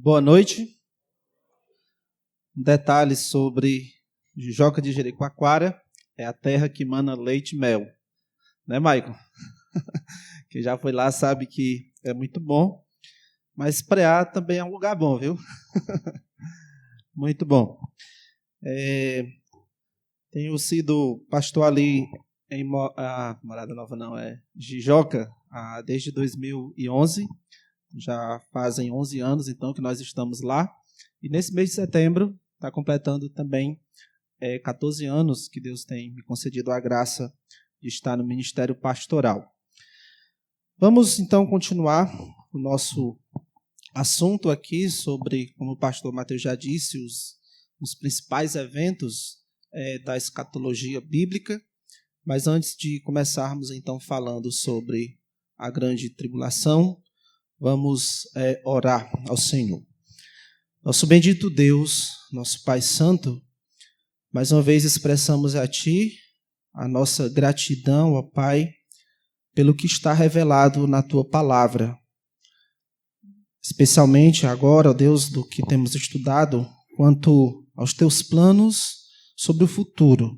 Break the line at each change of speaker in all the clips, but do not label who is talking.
Boa noite. Um detalhe sobre Jijoca de Jericoacoara, é a terra que mana leite e mel. Né, Maicon? Quem já foi lá sabe que é muito bom, mas Preá também é um lugar bom, viu? Muito bom. Tenho sido pastor ali em Morada Nova, não, é Jijoca, desde 2011. Já fazem 11 anos, então, que nós estamos lá. E nesse mês de setembro, está completando também 14 anos que Deus tem me concedido a graça de estar no ministério pastoral. Vamos, então, continuar o nosso assunto aqui sobre, como o pastor Mateus já disse, os principais eventos da escatologia bíblica. Mas antes de começarmos, então, falando sobre a grande tribulação, vamos orar ao Senhor. Nosso bendito Deus, nosso Pai Santo, mais uma vez expressamos a Ti a nossa gratidão, ó Pai, pelo que está revelado na Tua palavra. Especialmente agora, ó Deus, do que temos estudado, quanto aos Teus planos sobre o futuro.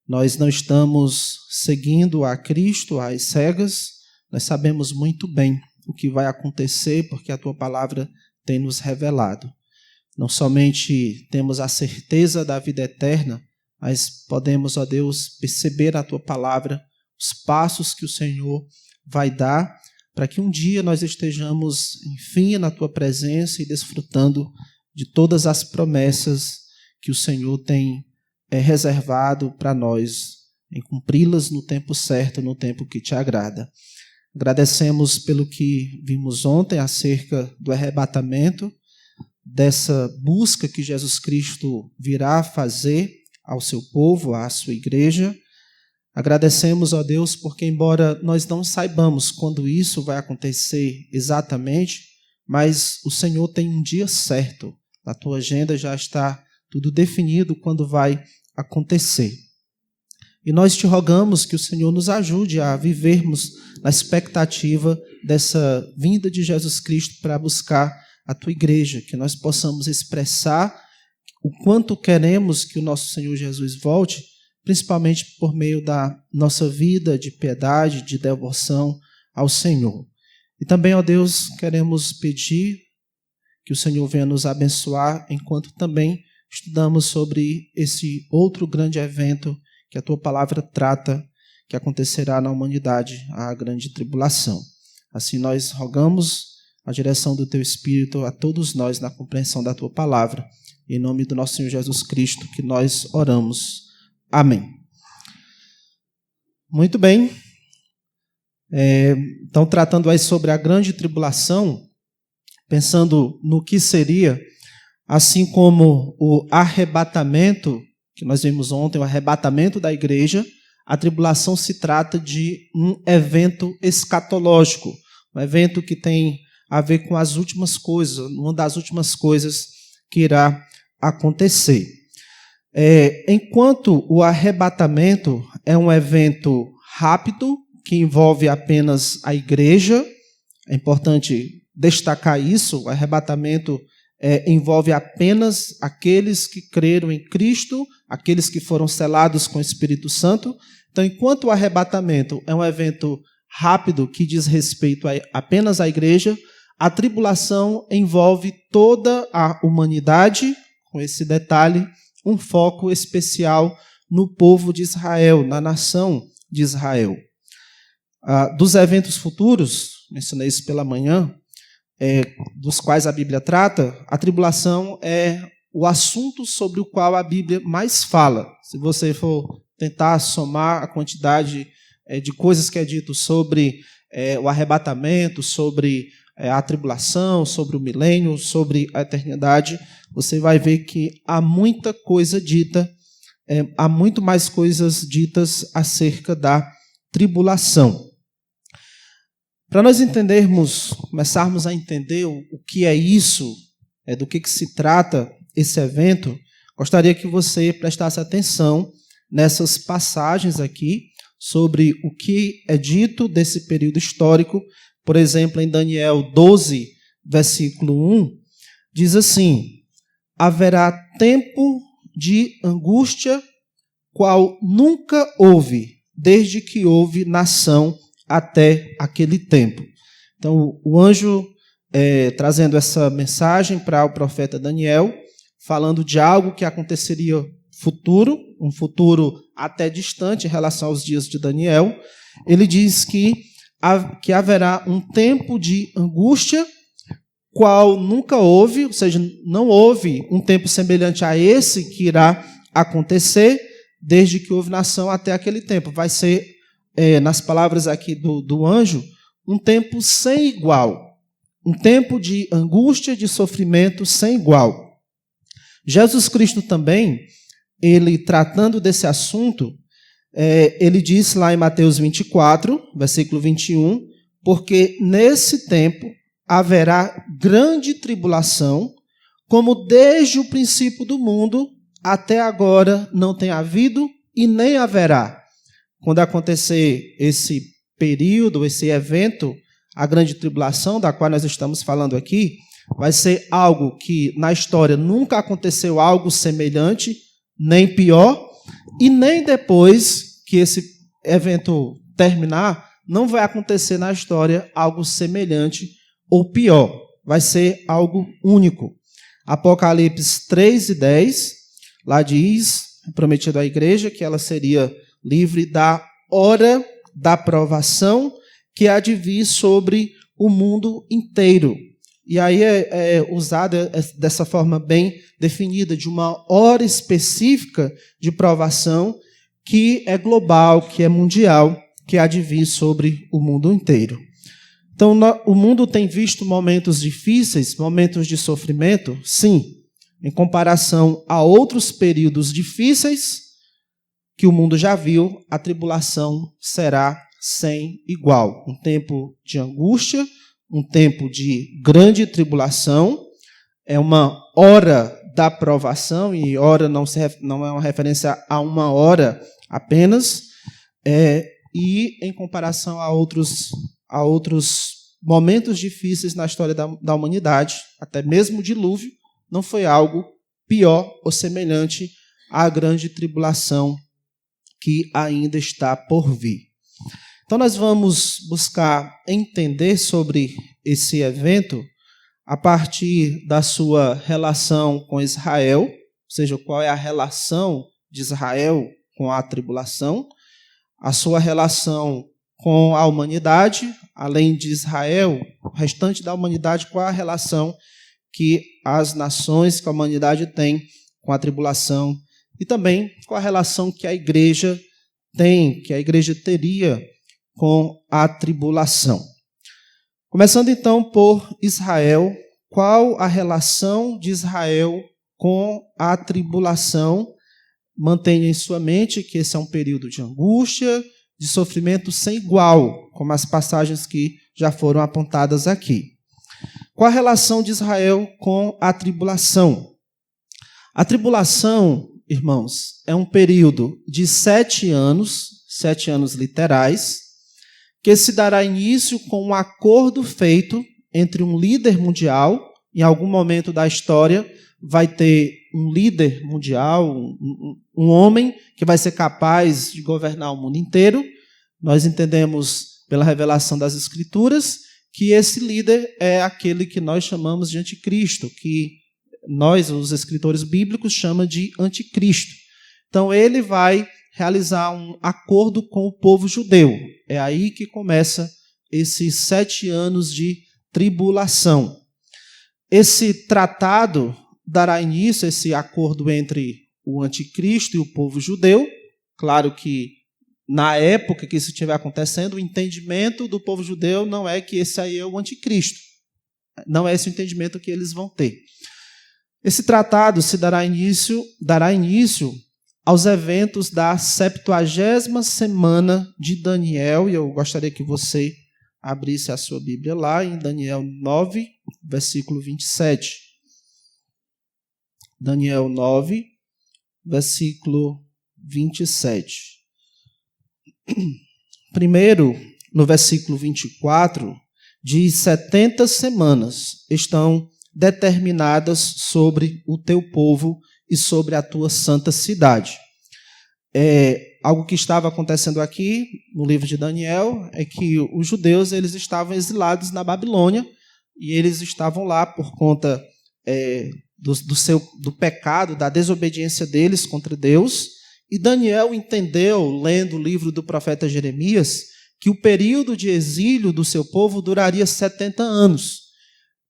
Nós não estamos seguindo a Cristo às cegas, nós sabemos muito bem o que vai acontecer, porque a Tua palavra tem nos revelado. Não somente temos a certeza da vida eterna, mas podemos, ó Deus, perceber na Tua palavra os passos que o Senhor vai dar para que um dia nós estejamos, enfim, na Tua presença e desfrutando de todas as promessas que o Senhor tem reservado para nós, em cumpri-las no tempo certo, no tempo que Te agrada. Agradecemos pelo que vimos ontem acerca do arrebatamento, dessa busca que Jesus Cristo virá fazer ao seu povo, à sua igreja. Agradecemos, ó Deus, porque embora nós não saibamos quando isso vai acontecer exatamente, mas o Senhor tem um dia certo. Na Tua agenda já está tudo definido quando vai acontecer. E nós Te rogamos que o Senhor nos ajude a vivermos na expectativa dessa vinda de Jesus Cristo para buscar a Tua igreja, que nós possamos expressar o quanto queremos que o nosso Senhor Jesus volte, principalmente por meio da nossa vida de piedade, de devoção ao Senhor. E também, ó Deus, queremos pedir que o Senhor venha nos abençoar, enquanto também estudamos sobre esse outro grande evento que a Tua palavra trata, que acontecerá na humanidade, a grande tribulação. Assim nós rogamos a direção do Teu Espírito a todos nós na compreensão da Tua palavra. Em nome do nosso Senhor Jesus Cristo que nós oramos. Amém. Muito bem. Então, tratando aí sobre a grande tribulação, pensando no que seria, assim como o arrebatamento, que nós vimos ontem, o arrebatamento da igreja, a tribulação se trata de um evento escatológico, um evento que tem a ver com as últimas coisas, uma das últimas coisas que irá acontecer. Enquanto o arrebatamento é um evento rápido, que envolve apenas a igreja, é importante destacar isso, o arrebatamento envolve apenas aqueles que creram em Cristo, aqueles que foram selados com o Espírito Santo. Então, enquanto o arrebatamento é um evento rápido que diz respeito apenas à igreja, a tribulação envolve toda a humanidade, com esse detalhe, um foco especial no povo de Israel, na nação de Israel. Dos eventos futuros, mencionei isso pela manhã, dos quais a Bíblia trata, a tribulação é o assunto sobre o qual a Bíblia mais fala. Se você for tentar somar a quantidade de coisas que é dito sobre o arrebatamento, sobre a tribulação, sobre o milênio, sobre a eternidade, você vai ver que há muita coisa dita, há muito mais coisas ditas acerca da tribulação. Para nós entendermos, começarmos a entender o que é isso, do que se trata esse evento, gostaria que você prestasse atenção nessas passagens aqui sobre o que é dito desse período histórico. Por exemplo, em Daniel 12, versículo 1, diz assim: haverá tempo de angústia, qual nunca houve, desde que houve nação até aquele tempo. Então, o anjo trazendo essa mensagem para o profeta Daniel, falando de algo que aconteceria futuro, um futuro até distante em relação aos dias de Daniel. Ele diz que haverá um tempo de angústia, qual nunca houve, ou seja, não houve um tempo semelhante a esse que irá acontecer, desde que houve nação até aquele tempo. Vai ser, nas palavras aqui do anjo, um tempo sem igual, um tempo de angústia, de sofrimento sem igual. Jesus Cristo também, ele tratando desse assunto, ele disse lá em Mateus 24, versículo 21, porque nesse tempo haverá grande tribulação, como desde o princípio do mundo até agora não tem havido e nem haverá. Quando acontecer esse período, esse evento, a grande tribulação, da qual nós estamos falando aqui, vai ser algo que na história nunca aconteceu algo semelhante, nem pior, e nem depois que esse evento terminar, não vai acontecer na história algo semelhante ou pior. Vai ser algo único. Apocalipse 3:10, lá diz, prometido à igreja, que ela seria livre da hora da provação que há de vir sobre o mundo inteiro. E aí é usada dessa forma bem definida, de uma hora específica de provação que é global, que é mundial, que há de vir sobre o mundo inteiro. Então, o mundo tem visto momentos difíceis, momentos de sofrimento? Sim. Em comparação a outros períodos difíceis que o mundo já viu, a tribulação será sem igual. Um tempo de angústia, um tempo de grande tribulação, é uma hora da provação, e hora não é uma referência a uma hora apenas, e em comparação a outros momentos difíceis na história da humanidade, até mesmo o dilúvio, não foi algo pior ou semelhante à grande tribulação que ainda está por vir. Então nós vamos buscar entender sobre esse evento a partir da sua relação com Israel, ou seja, qual é a relação de Israel com a tribulação, a sua relação com a humanidade, além de Israel, o restante da humanidade, qual a relação que as nações, que a humanidade tem com a tribulação, e também com a relação que a igreja tem, que a igreja teria com a tribulação. Começando então por Israel, qual a relação de Israel com a tribulação? Mantenha em sua mente que esse é um período de angústia, de sofrimento sem igual, como as passagens que já foram apontadas aqui. Qual a relação de Israel com a tribulação? A tribulação, irmãos, é um período de 7 anos literais, que se dará início com um acordo feito entre um líder mundial. Em algum momento da história vai ter um líder mundial, um homem que vai ser capaz de governar o mundo inteiro. Nós entendemos pela revelação das Escrituras que esse líder é aquele que nós chamamos de anticristo, que nós, os escritores bíblicos, chamam de anticristo. Então ele vai realizar um acordo com o povo judeu. É aí que começa esses 7 anos de tribulação. Esse tratado dará início, esse acordo entre o anticristo e o povo judeu. Claro que, na época que isso estiver acontecendo, o entendimento do povo judeu não é que esse aí é o anticristo. Não é esse o entendimento que eles vão ter. Esse tratado dará início aos eventos da 70ª semana de Daniel, e eu gostaria que você abrisse a sua Bíblia lá em Daniel 9, versículo 27. Daniel 9, versículo 27. Primeiro, no versículo 24, diz: 70 semanas estão determinadas sobre o teu povo e sobre a tua santa cidade. Algo que estava acontecendo aqui no livro de Daniel é que os judeus eles estavam exilados na Babilônia e eles estavam lá por conta do pecado, da desobediência deles contra Deus. E Daniel entendeu, lendo o livro do profeta Jeremias, que o período de exílio do seu povo duraria 70 anos.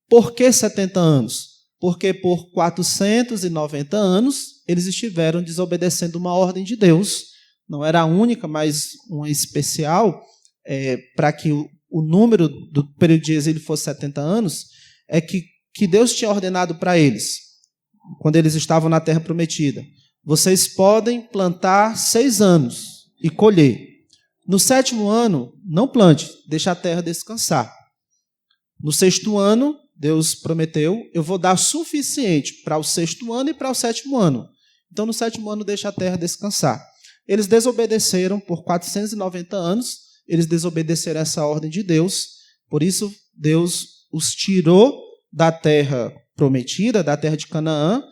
Por que 70 anos? Porque por 490 anos eles estiveram desobedecendo uma ordem de Deus. Não era a única, mas uma especial, para que o número do período de exílio fosse 70 anos, é que Deus tinha ordenado para eles, quando eles estavam na terra prometida. Vocês podem plantar 6 anos e colher. No 7º ano, não plante, deixa a terra descansar. No 6º ano, Deus prometeu, eu vou dar suficiente para o 6º ano e para o 7º ano. Então, no 7º ano, deixa a terra descansar. Eles desobedeceram por 490 anos, eles desobedeceram essa ordem de Deus, por isso Deus os tirou da terra prometida, da terra de Canaã,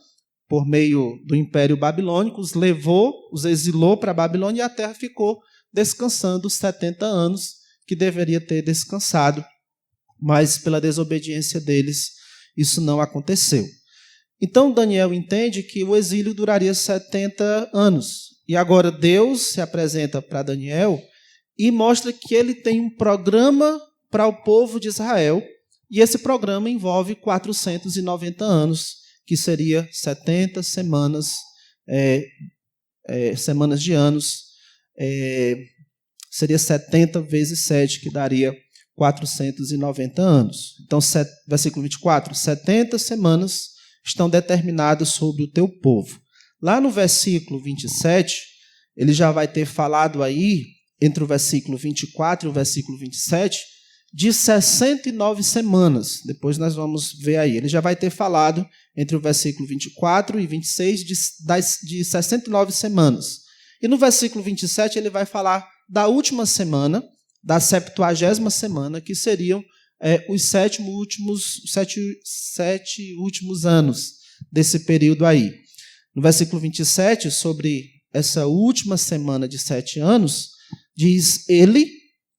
por meio do Império Babilônico, os levou, os exilou para a Babilônia e a terra ficou descansando os 70 anos que deveria ter descansado, mas pela desobediência deles isso não aconteceu. Então Daniel entende que o exílio duraria 70 anos. E agora Deus se apresenta para Daniel e mostra que ele tem um programa para o povo de Israel, e esse programa envolve 490 anos, que seria 70 semanas, semanas de anos, seria 70 vezes 7, que daria 490 anos. Então, versículo 24, 70 semanas estão determinadas sobre o teu povo. Lá no versículo 27, ele já vai ter falado aí, entre o versículo 24 e o versículo 27, de 69 semanas. Depois nós vamos ver aí. Ele já vai ter falado, entre o versículo 24 e 26, de 69 semanas. E no versículo 27, ele vai falar da última semana, da 70ª semana, que seriam os 7 últimos anos desse período aí. No versículo 27, sobre essa última semana de 7 anos, diz ele,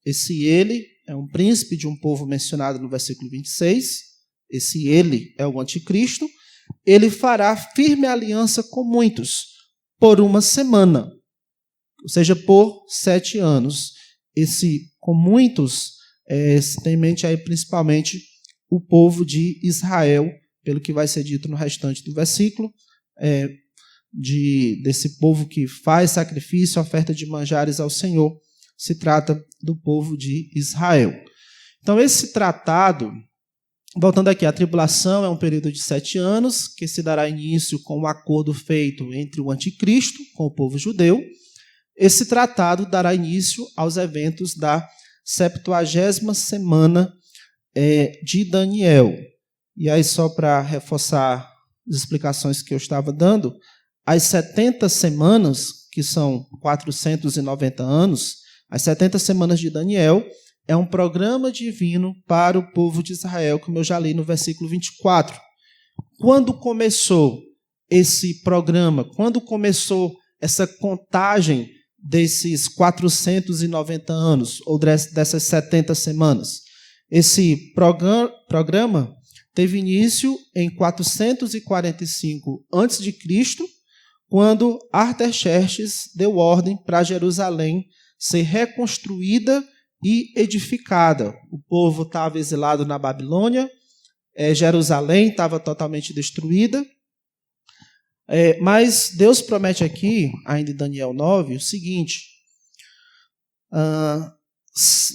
esse ele é um príncipe de um povo mencionado no versículo 26, esse ele é o anticristo, ele fará firme aliança com muitos, por uma semana, ou seja, por 7 anos. Esse com muitos, se tem em mente aí principalmente o povo de Israel, pelo que vai ser dito no restante do versículo, desse povo que faz sacrifício, oferta de manjares ao Senhor, se trata do povo de Israel. Então, esse tratado, voltando aqui, a tribulação é um período de 7 anos, que se dará início com um acordo feito entre o anticristo, com o povo judeu. Esse tratado dará início aos eventos da 70ª semana de Daniel. E aí, só para reforçar as explicações que eu estava dando, as 70 semanas, que são 490 anos, as 70 semanas de Daniel é um programa divino para o povo de Israel, como eu já li no versículo 24. Quando começou esse programa, quando começou essa contagem desses 490 anos, ou dessas 70 semanas? Esse programa teve início em 445 a.C., quando Artaxerxes deu ordem para Jerusalém ser reconstruída e edificada. O povo estava exilado na Babilônia, Jerusalém estava totalmente destruída, mas Deus promete aqui, ainda em Daniel 9, o seguinte,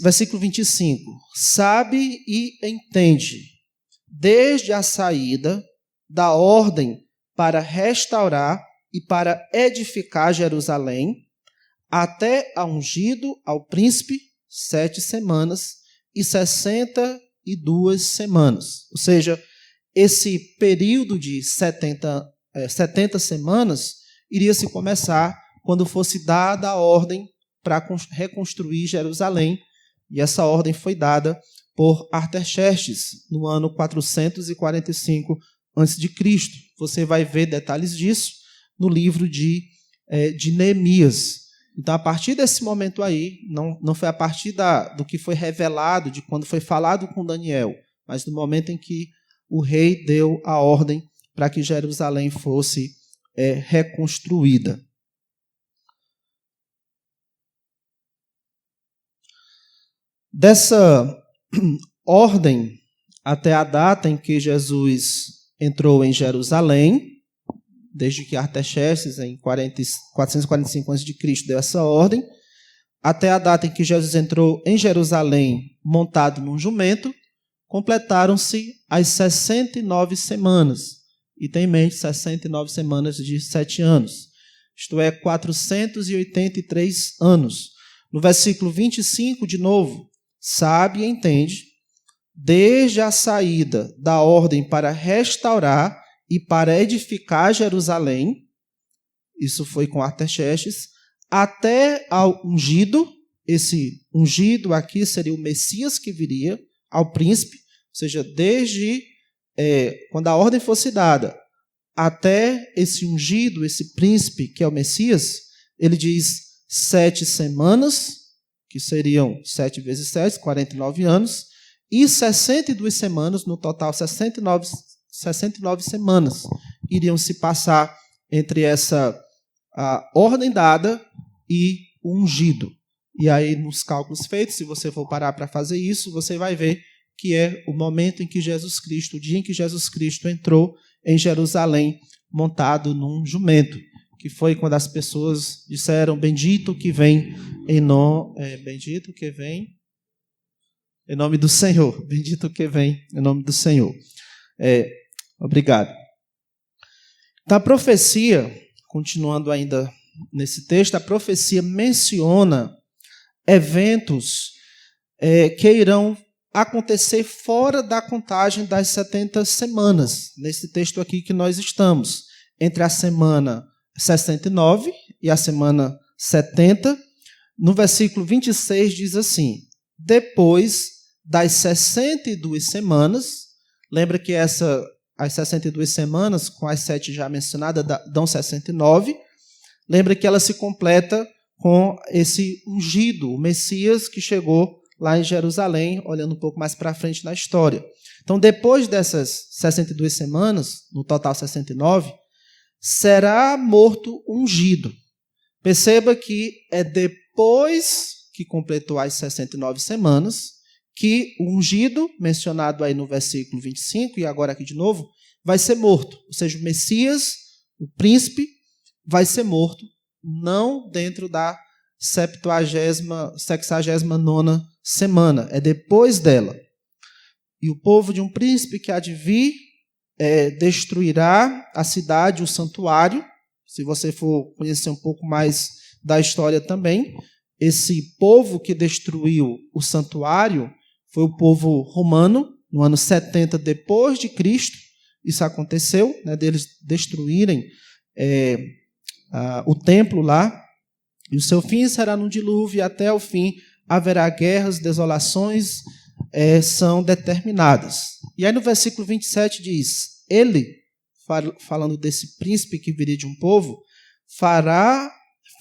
versículo 25, sabe e entende, desde a saída da ordem para restaurar e para edificar Jerusalém, até a ungido ao príncipe, 7 semanas e 62 semanas. Ou seja, esse período de 70 semanas iria se começar quando fosse dada a ordem para reconstruir Jerusalém. E essa ordem foi dada por Artaxerxes, no ano 445 a.C. Você vai ver detalhes disso no livro de Neemias. Então, a partir desse momento aí, não foi a partir do que foi revelado, de quando foi falado com Daniel, mas no momento em que o rei deu a ordem para que Jerusalém fosse reconstruída. Dessa ordem até a data em que Jesus entrou em Jerusalém, desde que Artaxerxes, em 445 a.C., deu essa ordem, até a data em que Jesus entrou em Jerusalém montado num jumento, completaram-se as 69 semanas. E tem em mente 69 semanas de 7 anos. Isto é, 483 anos. No versículo 25, de novo, sabe e entende, desde a saída da ordem para restaurar e para edificar Jerusalém, isso foi com Artaxerxes, até ao ungido, esse ungido aqui seria o Messias que viria, ao príncipe, ou seja, desde quando a ordem fosse dada, até esse ungido, esse príncipe que é o Messias, ele diz 7 semanas, que seriam 7 vezes 7, 49 anos, e 62 semanas, no total 69 semanas, iriam se passar entre a ordem dada e o ungido. E aí, nos cálculos feitos, se você for parar para fazer isso, você vai ver que é o momento em que Jesus Cristo, o dia em que Jesus Cristo entrou em Jerusalém, montado num jumento, que foi quando as pessoas disseram, bendito que vem em nome do Senhor, bendito que vem em nome do Senhor. Obrigado. Então, a profecia, continuando ainda nesse texto, a profecia menciona eventos que irão acontecer fora da contagem das 70 semanas, nesse texto aqui que nós estamos, entre a semana 69 e a semana 70. No versículo 26 diz assim, depois das 62 semanas, lembra que as 62 semanas, com as 7 já mencionadas, dão 69, lembra que ela se completa com esse ungido, o Messias que chegou lá em Jerusalém, olhando um pouco mais para frente na história. Então, depois dessas 62 semanas, no total 69, será morto ungido. Perceba que é depois que completou as 69 semanas que o ungido, mencionado aí no versículo 25, e agora aqui de novo, vai ser morto. Ou seja, o Messias, o príncipe, vai ser morto, não dentro da 69ª semana, é depois dela. E o povo de um príncipe que há de vir destruirá a cidade, o santuário. Se você for conhecer um pouco mais da história também, esse povo que destruiu o santuário foi o povo romano, no ano 70 depois de Cristo. Isso aconteceu, deles destruírem o templo lá. E o seu fim será no dilúvio, e até o fim haverá guerras, desolações são determinadas. E aí no versículo 27 diz, ele, falando desse príncipe que viria de um povo, fará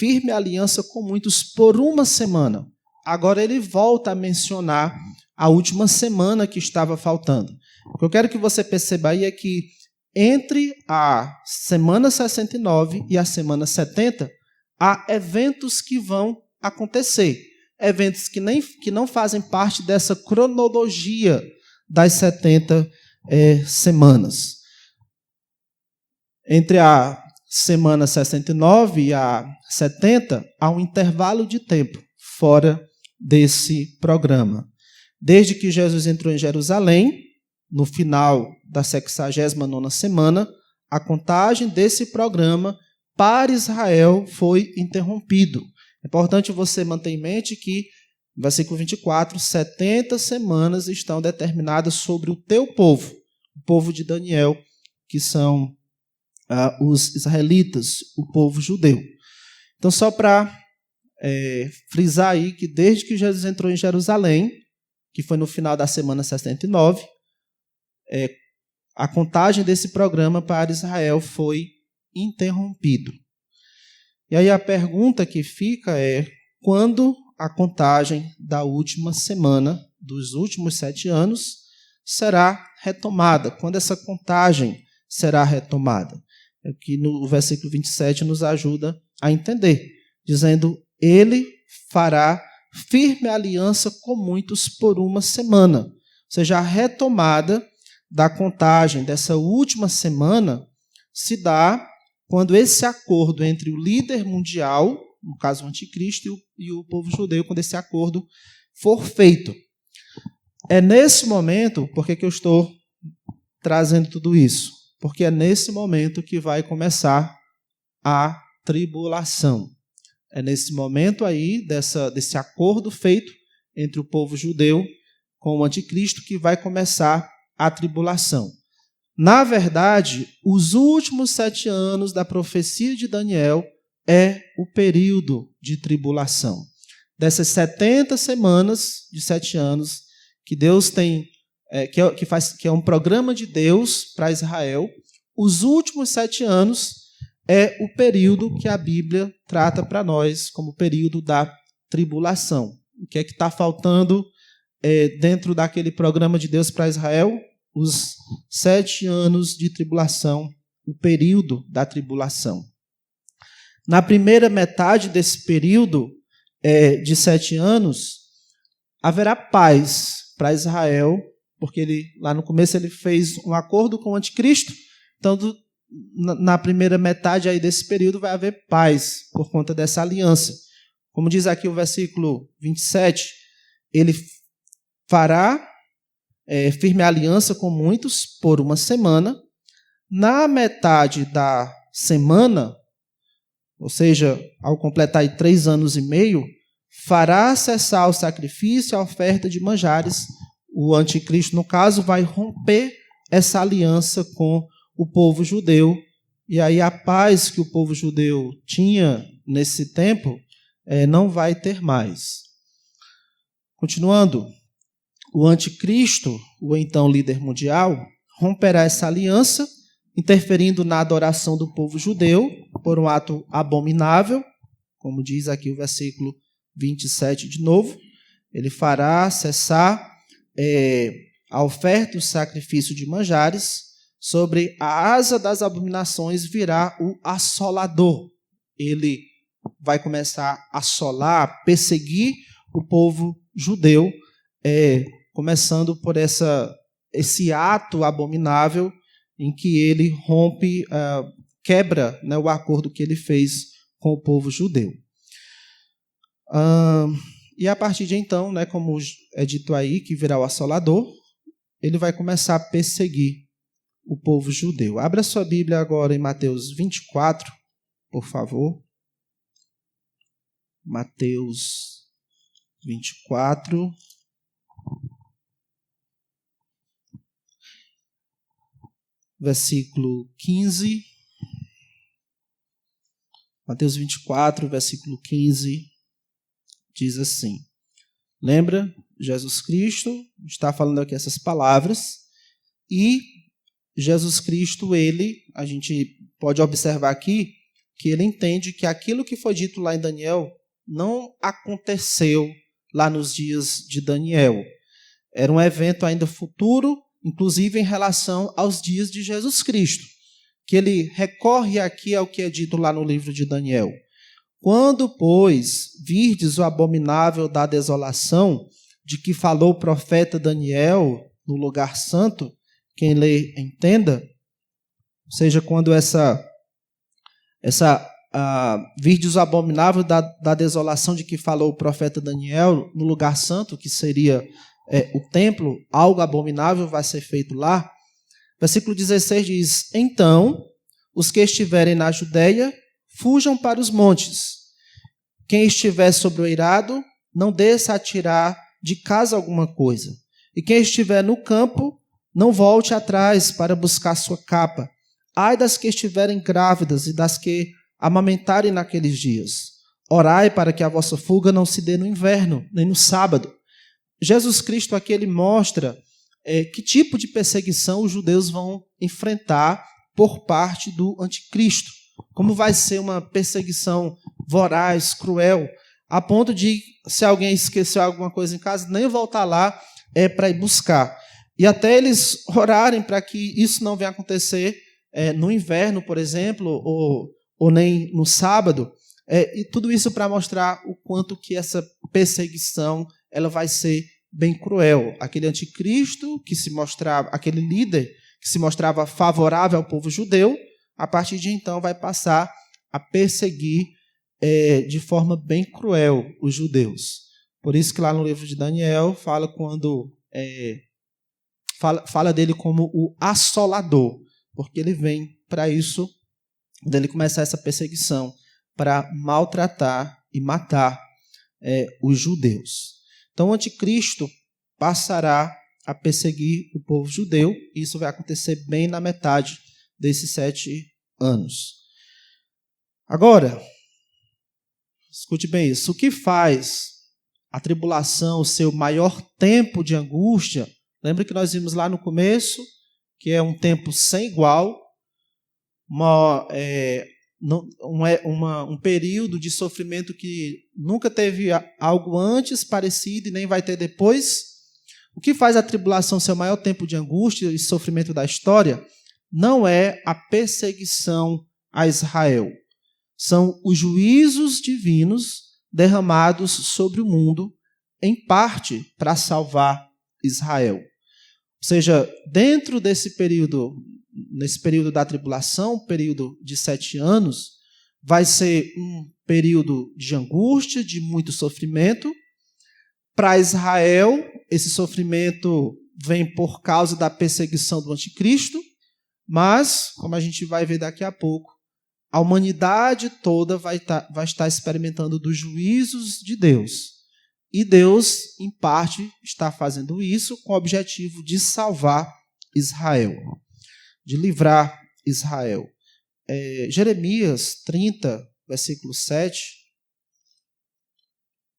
firme aliança com muitos por uma semana. Agora ele volta a mencionar a última semana que estava faltando. O que eu quero que você perceba aí é que entre a semana 69 e a semana 70, há eventos que vão acontecer. Eventos que não fazem parte dessa cronologia das 70 semanas. Entre a semana 69 e a 70, há um intervalo de tempo fora desse programa. Desde que Jesus entrou em Jerusalém, no final da 69ª semana, a contagem desse programa para Israel foi interrompido. É importante você manter em mente que, no versículo 24, 70 semanas estão determinadas sobre o teu povo, o povo de Daniel, que são os israelitas, o povo judeu. Então, só para frisar aí que desde que Jesus entrou em Jerusalém, que foi no final da semana 69, a contagem desse programa para Israel foi interrompido. E aí a pergunta que fica é: quando a contagem da última semana, dos últimos 7 anos, será retomada? Quando essa contagem será retomada? É que no versículo 27 nos ajuda a entender, dizendo: ele fará firme aliança com muitos por uma semana. Ou seja, a retomada da contagem dessa última semana se dá quando esse acordo entre o líder mundial, no caso o anticristo, e o povo judeu, quando esse acordo for feito. É nesse momento, por que eu estou trazendo tudo isso? Porque é nesse momento que vai começar a tribulação. É nesse momento aí, desse acordo feito entre o povo judeu com o anticristo, que vai começar a tribulação. Na verdade, os últimos 7 anos da profecia de Daniel é o período de tribulação. Dessas 70 semanas de 7 anos que Deus tem, que é um programa de Deus para Israel, os últimos 7 anos é o período que a Bíblia trata para nós como o período da tribulação. O que é que está faltando dentro daquele programa de Deus para Israel? Os 7 anos de tribulação, o período da tribulação. Na primeira metade desse período de 7 anos, haverá paz para Israel, porque lá no começo ele fez um acordo com o anticristo, então na primeira metade aí desse período vai haver paz por conta dessa aliança. Como diz aqui o versículo 27, ele fará firme aliança com muitos por uma semana. Na metade da semana, ou seja, ao completar aí 3 anos e meio, fará cessar o sacrifício e a oferta de manjares. O anticristo, no caso, vai romper essa aliança com o povo judeu. E aí a paz que o povo judeu tinha nesse tempo não vai ter mais. Continuando, o anticristo, o então líder mundial, romperá essa aliança, interferindo na adoração do povo judeu por um ato abominável, como diz aqui o versículo 27 de novo. Ele fará cessar a oferta e o sacrifício de manjares. Sobre a asa das abominações virá o assolador. Ele vai começar a assolar, perseguir o povo judeu, começando por esse ato abominável em que ele rompe, quebra, né, o acordo que ele fez com o povo judeu. E a partir de então, né, como é dito aí, que virá o assolador, ele vai começar a perseguir o povo judeu. Abra sua Bíblia agora em Mateus 24, por favor. Mateus 24. Versículo 15. Mateus 24, versículo 15, diz assim. Lembra? Jesus Cristo está falando aqui essas palavras, e Jesus Cristo, a gente pode observar aqui que ele entende que aquilo que foi dito lá em Daniel não aconteceu lá nos dias de Daniel. Era um evento ainda futuro, inclusive em relação aos dias de Jesus Cristo, que ele recorre aqui ao que é dito lá no livro de Daniel. Quando, pois, virdes o abominável da desolação, de que falou o profeta Daniel no lugar santo, quem lê, entenda. Ou seja, quando virdes o abominável da desolação de que falou o profeta Daniel no lugar santo, que seria o templo, algo abominável vai ser feito lá. Versículo 16 diz: então, os que estiverem na Judeia, fujam para os montes. Quem estiver sobre o eirado, não desça a tirar de casa alguma coisa. E quem estiver no campo, não volte atrás para buscar sua capa. Ai das que estiverem grávidas e das que amamentarem naqueles dias. Orai para que a vossa fuga não se dê no inverno, nem no sábado, Jesus Cristo aqui ele mostra que tipo de perseguição os judeus vão enfrentar por parte do anticristo. Como vai ser uma perseguição voraz, cruel, a ponto de, se alguém esqueceu alguma coisa em casa, nem voltar lá para ir buscar. E até eles orarem para que isso não venha acontecer no inverno, por exemplo, ou nem no sábado. E tudo isso para mostrar o quanto que essa perseguição ela vai ser bem cruel. Aquele anticristo que se mostrava, aquele líder que se mostrava favorável ao povo judeu, a partir de então vai passar a perseguir de forma bem cruel os judeus. Por isso que lá no livro de Daniel fala fala dele como o assolador, porque ele vem para isso, dele começar essa perseguição, para maltratar e matar os judeus. Então, o anticristo passará a perseguir o povo judeu, e isso vai acontecer bem na metade desses 7 anos. Agora, escute bem isso. O que faz a tribulação o seu maior tempo de angústia? Lembra que nós vimos lá no começo que é um tempo sem igual, um período de sofrimento que nunca teve algo antes parecido e nem vai ter depois. O que faz a tribulação ser o maior tempo de angústia e sofrimento da história não é a perseguição a Israel. São os juízos divinos derramados sobre o mundo, em parte para salvar Israel. Ou seja, dentro desse período, nesse período da tribulação, período de 7 anos, vai ser um período de angústia, de muito sofrimento. Para Israel, esse sofrimento vem por causa da perseguição do anticristo, mas, como a gente vai ver daqui a pouco, a humanidade toda vai estar experimentando dos juízos de Deus. E Deus, em parte, está fazendo isso com o objetivo de salvar Israel, de livrar Israel. Jeremias 30, versículo 7.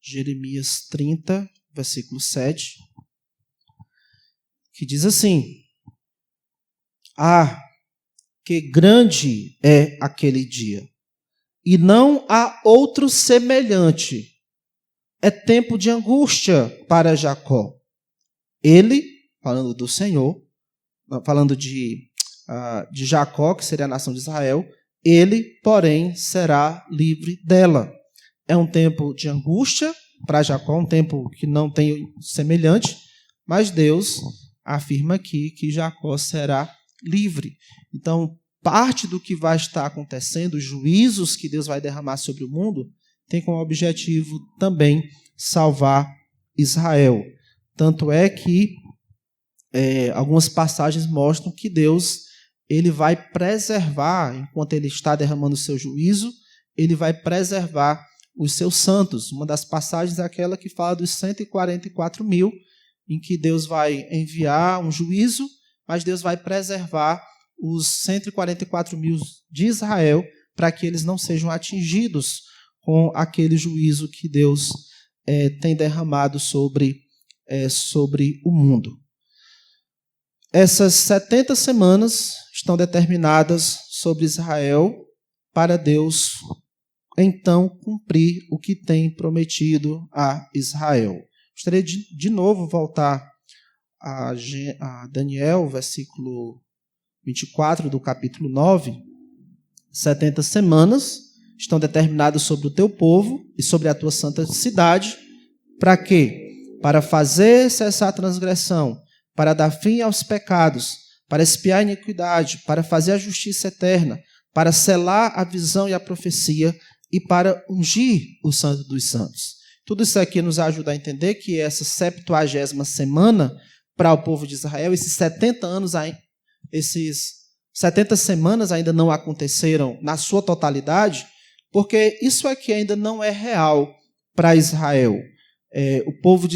Jeremias 30, versículo 7, que diz assim: Ah, que grande é aquele dia, e não há outro semelhante. É tempo de angústia para Jacó. Ele, falando do Senhor, falando de Jacó, que seria a nação de Israel, ele, porém, será livre dela. É um tempo de angústia para Jacó, um tempo que não tem semelhante, mas Deus afirma aqui que Jacó será livre. Então, parte do que vai estar acontecendo, os juízos que Deus vai derramar sobre o mundo, tem como objetivo também salvar Israel. Tanto é que algumas passagens mostram que Deus ele vai preservar, enquanto ele está derramando o seu juízo, ele vai preservar os seus santos. Uma das passagens é aquela que fala dos 144 mil, em que Deus vai enviar um juízo, mas Deus vai preservar os 144 mil de Israel para que eles não sejam atingidos com aquele juízo que Deus tem derramado sobre o mundo. Essas 70 semanas estão determinadas sobre Israel para Deus então cumprir o que tem prometido a Israel. Gostaria de novo voltar a Daniel, versículo 24 do capítulo 9. 70 semanas estão determinadas sobre o teu povo e sobre a tua santa cidade. Para quê? Para fazer cessar a transgressão, para dar fim aos pecados, para expiar a iniquidade, para fazer a justiça eterna, para selar a visão e a profecia e para ungir o santo dos santos. Tudo isso aqui nos ajuda a entender que essa 70ª semana para o povo de Israel, esses 70 semanas ainda não aconteceram na sua totalidade, porque isso aqui ainda não é real para Israel. O povo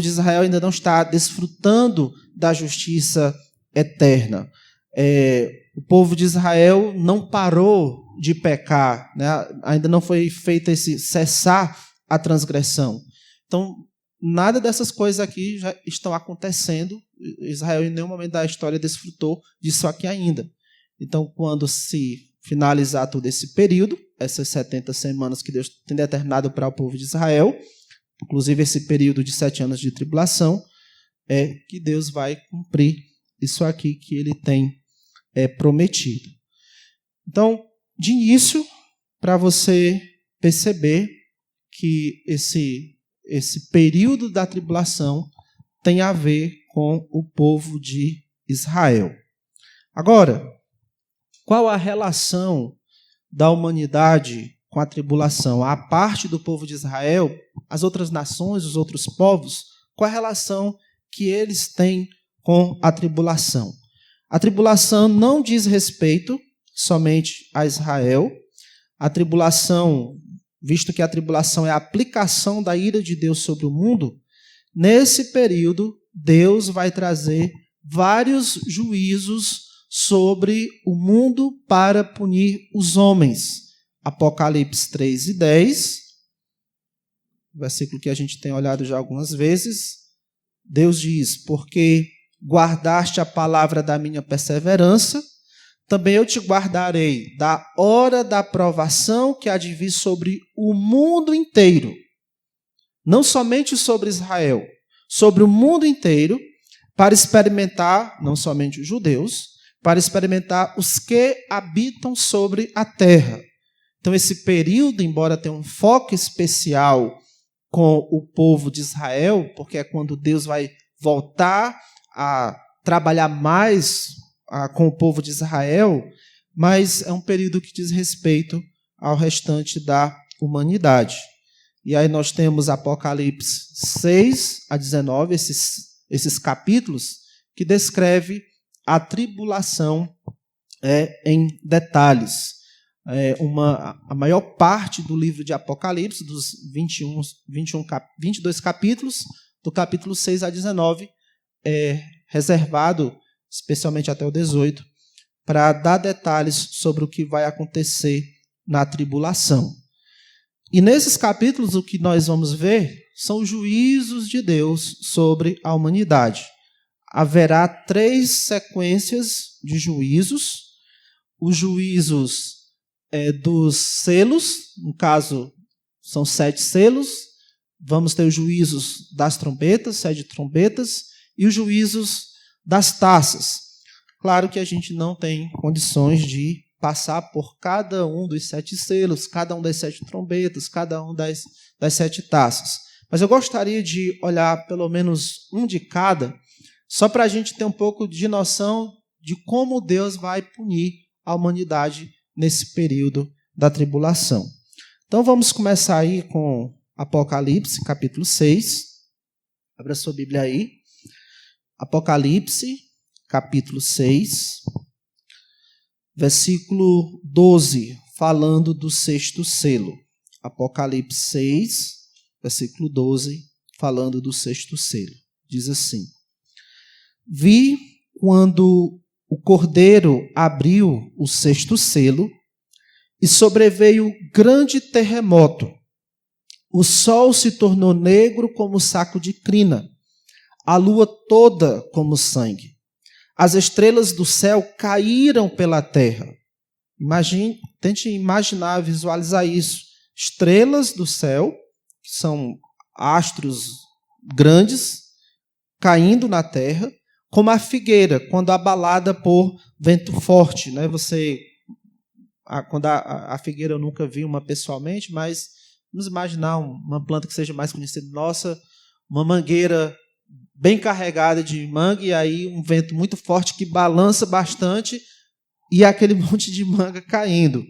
de Israel ainda não está desfrutando da justiça eterna. O povo de Israel não parou de pecar, né? Ainda não foi feito esse cessar a transgressão. Então, nada dessas coisas aqui já estão acontecendo. Israel em nenhum momento da história desfrutou disso aqui ainda. Então, quando se finalizar todo esse período, essas 70 semanas que Deus tem determinado para o povo de Israel, inclusive esse período de 7 anos de tribulação, é que Deus vai cumprir isso aqui que ele tem prometido. Então, de início, para você perceber que esse período da tribulação tem a ver com o povo de Israel. Agora, qual a relação da humanidade com a tribulação? A parte do povo de Israel, as outras nações, os outros povos, qual a relação que eles têm com a tribulação? A tribulação não diz respeito somente a Israel. A tribulação, visto que a tribulação é a aplicação da ira de Deus sobre o mundo, nesse período Deus vai trazer vários juízos sobre o mundo para punir os homens. Apocalipse 3:10, versículo que a gente tem olhado já algumas vezes. Deus diz: porque guardaste a palavra da minha perseverança, também eu te guardarei da hora da provação que há de vir sobre o mundo inteiro. Não somente sobre Israel, sobre o mundo inteiro, para experimentar, não somente os judeus, para experimentar os que habitam sobre a terra. Então, esse período, embora tenha um foco especial com o povo de Israel, porque é quando Deus vai voltar a trabalhar mais com o povo de Israel, mas é um período que diz respeito ao restante da humanidade. E aí nós temos Apocalipse 6-19, esses capítulos que descreve a tribulação em detalhes. A maior parte do livro de Apocalipse, dos 22 capítulos, do capítulo 6-19, é reservado, especialmente até o 18, para dar detalhes sobre o que vai acontecer na tribulação. E nesses capítulos o que nós vamos ver são os juízos de Deus sobre a humanidade. Haverá 3 sequências de juízos. Os juízos dos selos, no caso, são 7 selos. Vamos ter os juízos das trombetas, 7 trombetas, e os juízos das taças. Claro que a gente não tem condições de passar por cada um dos 7 selos, cada um das 7 trombetas, cada um das 7 taças. Mas eu gostaria de olhar pelo menos um de cada, só para a gente ter um pouco de noção de como Deus vai punir a humanidade nesse período da tribulação. Então vamos começar aí com Apocalipse, capítulo 6. Abra sua Bíblia aí. Apocalipse, capítulo 6, versículo 12, falando do 6º selo. Apocalipse 6, versículo 12, falando do 6º selo. Diz assim: vi quando o Cordeiro abriu o 6º selo e sobreveio grande terremoto. O sol se tornou negro como saco de crina, a lua toda como sangue. As estrelas do céu caíram pela terra. Tente imaginar, visualizar isso. Estrelas do céu, que são astros grandes, caindo na terra, como a figueira, quando abalada por vento forte. Né? Quando a figueira eu nunca vi uma pessoalmente, mas vamos imaginar uma planta que seja mais conhecida. Nossa, uma mangueira bem carregada de manga, e aí um vento muito forte que balança bastante, e aquele monte de manga caindo.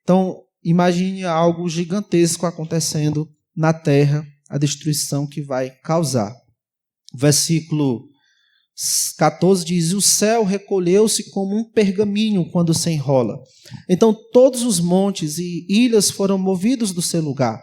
Então, imagine algo gigantesco acontecendo na terra, a destruição que vai causar. Versículo 14 diz: o céu recolheu-se como um pergaminho quando se enrola. Então todos os montes e ilhas foram movidos do seu lugar.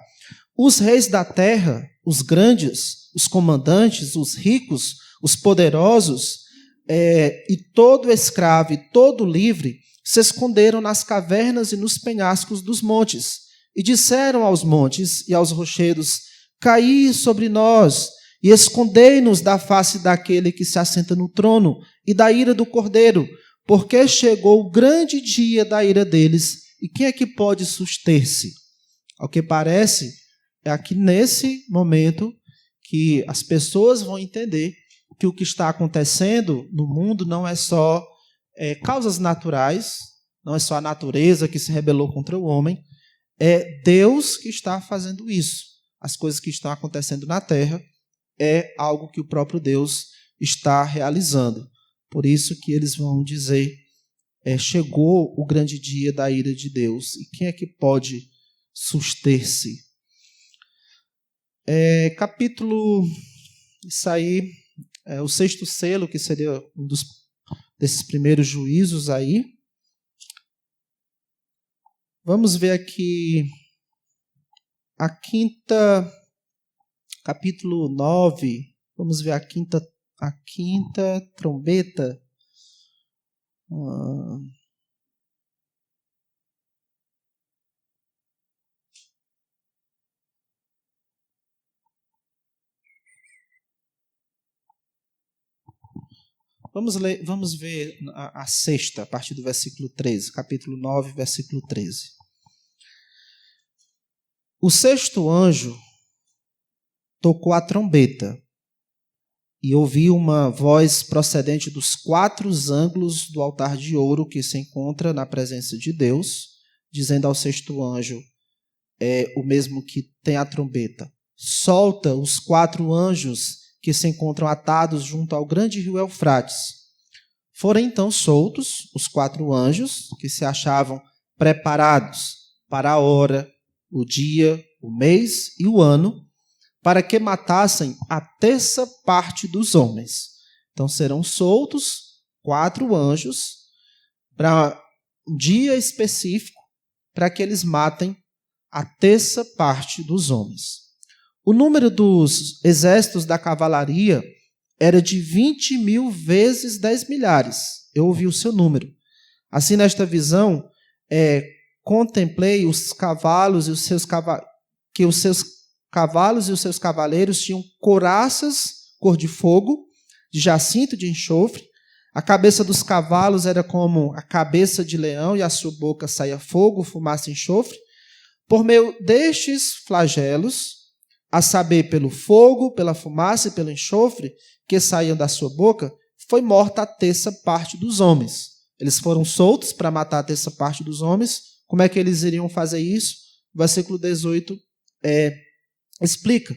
Os reis da terra, os grandes, os comandantes, os ricos, os poderosos, e todo escravo e todo livre, se esconderam nas cavernas e nos penhascos dos montes, e disseram aos montes e aos rochedos: caí sobre nós e escondei-nos da face daquele que se assenta no trono e da ira do Cordeiro, porque chegou o grande dia da ira deles, e quem é que pode suster-se? Ao que parece, é aqui nesse momento que as pessoas vão entender que o que está acontecendo no mundo não é só causas naturais, não é só a natureza que se rebelou contra o homem, é Deus que está fazendo isso. As coisas que estão acontecendo na terra é algo que o próprio Deus está realizando. Por isso que eles vão dizer, chegou o grande dia da ira de Deus. E quem é que pode suster-se? Capítulo, isso aí, o sexto selo, que seria um desses primeiros juízos aí. Vamos ver aqui a quinta, capítulo 9, vamos ver a quinta trombeta. Vamos ver a sexta, a partir do versículo 13, capítulo 9, versículo 13. O sexto anjo tocou a trombeta, e ouvi uma voz procedente dos 4 ângulos do altar de ouro que se encontra na presença de Deus, dizendo ao sexto anjo, o mesmo que tem a trombeta, solta os 4 anjos que se encontram atados junto ao grande rio Eufrates. Foram então soltos os 4 anjos que se achavam preparados para a hora, o dia, o mês e o ano, para que matassem a terça parte dos homens. Então serão soltos 4 anjos para um dia específico, para que eles matem a terça parte dos homens. O número dos exércitos da cavalaria era de 20.000 vezes 10 milhares. Eu ouvi o seu número. Assim, nesta visão, contemplei os cavalos e os seus cavaleiros tinham couraças cor de fogo, de jacinto de enxofre. A cabeça dos cavalos era como a cabeça de leão e a sua boca saía fogo, fumaça e enxofre. Por meio destes flagelos, a saber, pelo fogo, pela fumaça e pelo enxofre que saíam da sua boca, foi morta a terça parte dos homens. Eles foram soltos para matar a terça parte dos homens. Como é que eles iriam fazer isso? O versículo 18 explica.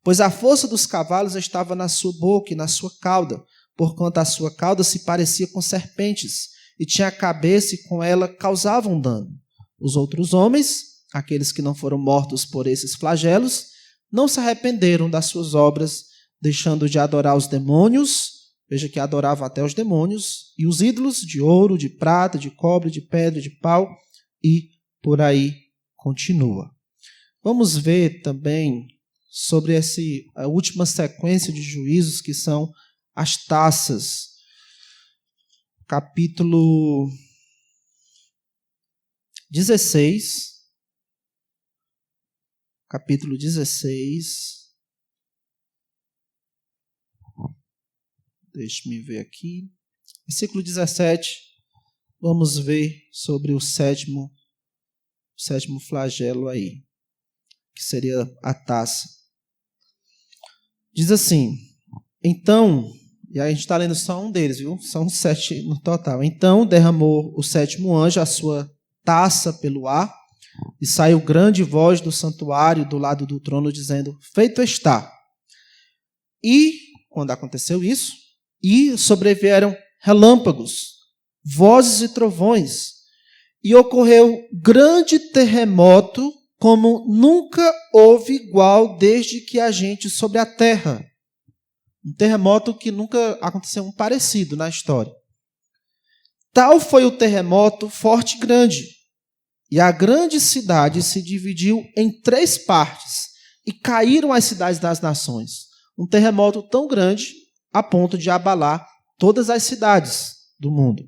Pois a força dos cavalos estava na sua boca e na sua cauda, porquanto a sua cauda se parecia com serpentes, e tinha a cabeça e com ela causavam dano. Os outros homens, aqueles que não foram mortos por esses flagelos, não se arrependeram das suas obras, deixando de adorar os demônios, veja que adoravam até os demônios, e os ídolos de ouro, de prata, de cobre, de pedra, de pau, e por aí continua. Vamos ver também sobre a última sequência de juízos, que são as taças. Capítulo 16. Capítulo 16. Deixe-me ver aqui. Versículo 17. Vamos ver sobre o sétimo flagelo aí, que seria a taça. Diz assim, então, e aí a gente está lendo só um deles, viu? São 7 no total. Então derramou o sétimo anjo a sua taça pelo ar, e saiu grande voz do santuário do lado do trono, dizendo, feito está. E, quando aconteceu isso, sobrevieram relâmpagos, vozes e trovões, e ocorreu grande terremoto, como nunca houve igual desde que há gente sobre a terra. Um terremoto que nunca aconteceu um parecido na história. Tal foi o terremoto forte e grande, e a grande cidade se dividiu em 3 partes, e caíram as cidades das nações. Um terremoto tão grande a ponto de abalar todas as cidades do mundo.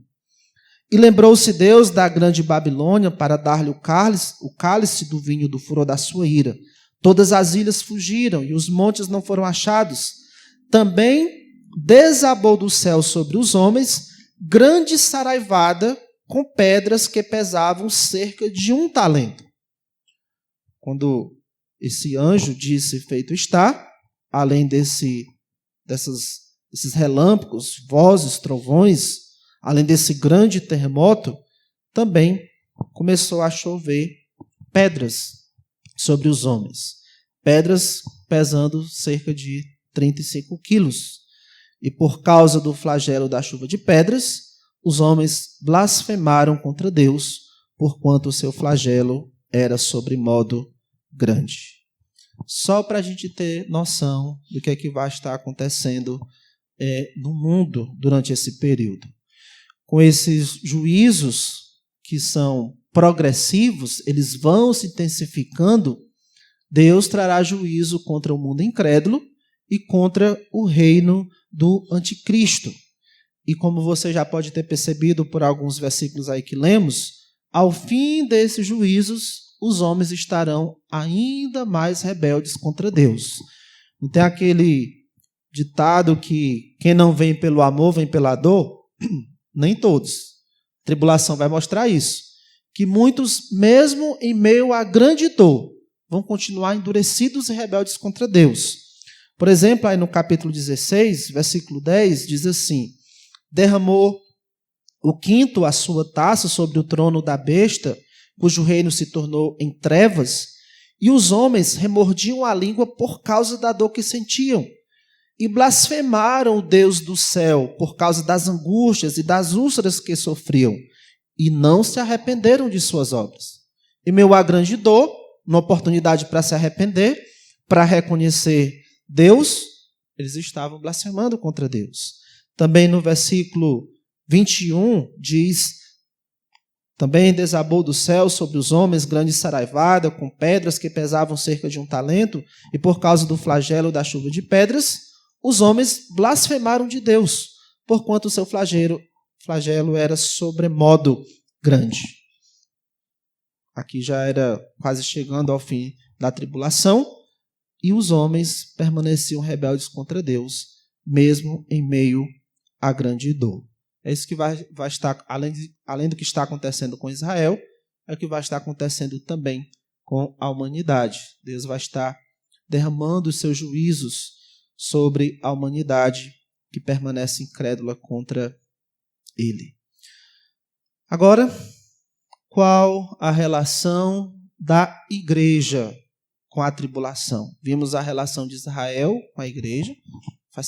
E lembrou-se Deus da grande Babilônia para dar-lhe o cálice do vinho do furor da sua ira, Todas as ilhas fugiram e os montes não foram achados. Também desabou do céu sobre os homens grande saraivada com pedras que pesavam cerca de 1 talento. Quando esse anjo disse feito está, além desses relâmpagos, vozes, trovões, além desse grande terremoto, também começou a chover pedras sobre os homens. Pedras pesando cerca de 35 quilos. E por causa do flagelo da chuva de pedras, os homens blasfemaram contra Deus, porquanto o seu flagelo era sobremodo grande. Só para a gente ter noção do que é que vai estar acontecendo no mundo durante esse período. Com esses juízos que são progressivos, eles vão se intensificando, Deus trará juízo contra o mundo incrédulo e contra o reino do anticristo. E como você já pode ter percebido por alguns versículos aí que lemos, ao fim desses juízos, os homens estarão ainda mais rebeldes contra Deus. Não tem aquele ditado que quem não vem pelo amor, vem pela dor? Nem todos. A tribulação vai mostrar isso. Que muitos, mesmo em meio à grande dor, vão continuar endurecidos e rebeldes contra Deus. Por exemplo, aí no capítulo 16, versículo 10, diz assim: derramou o quinto a sua taça sobre o trono da besta, cujo reino se tornou em trevas, e os homens remordiam a língua por causa da dor que sentiam, e blasfemaram o Deus do céu por causa das angústias e das úlceras que sofriam, e não se arrependeram de suas obras. E meio à grande dor, uma oportunidade para se arrepender, para reconhecer Deus, eles estavam blasfemando contra Deus. Também no versículo 21 diz: também desabou do céu sobre os homens grande saraivada, com pedras que pesavam cerca de 1 talento, e por causa do flagelo da chuva de pedras, os homens blasfemaram de Deus, porquanto o seu flagelo era sobremodo grande. Aqui já era quase chegando ao fim da tribulação, e os homens permaneciam rebeldes contra Deus, mesmo em meio à grande dor. É isso que vai estar, além do que está acontecendo com Israel, é o que vai estar acontecendo também com a humanidade. Deus vai estar derramando os seus juízos sobre a humanidade que permanece incrédula contra Ele. Agora, qual a relação da igreja com a tribulação? Vimos a relação de Israel com a igreja, a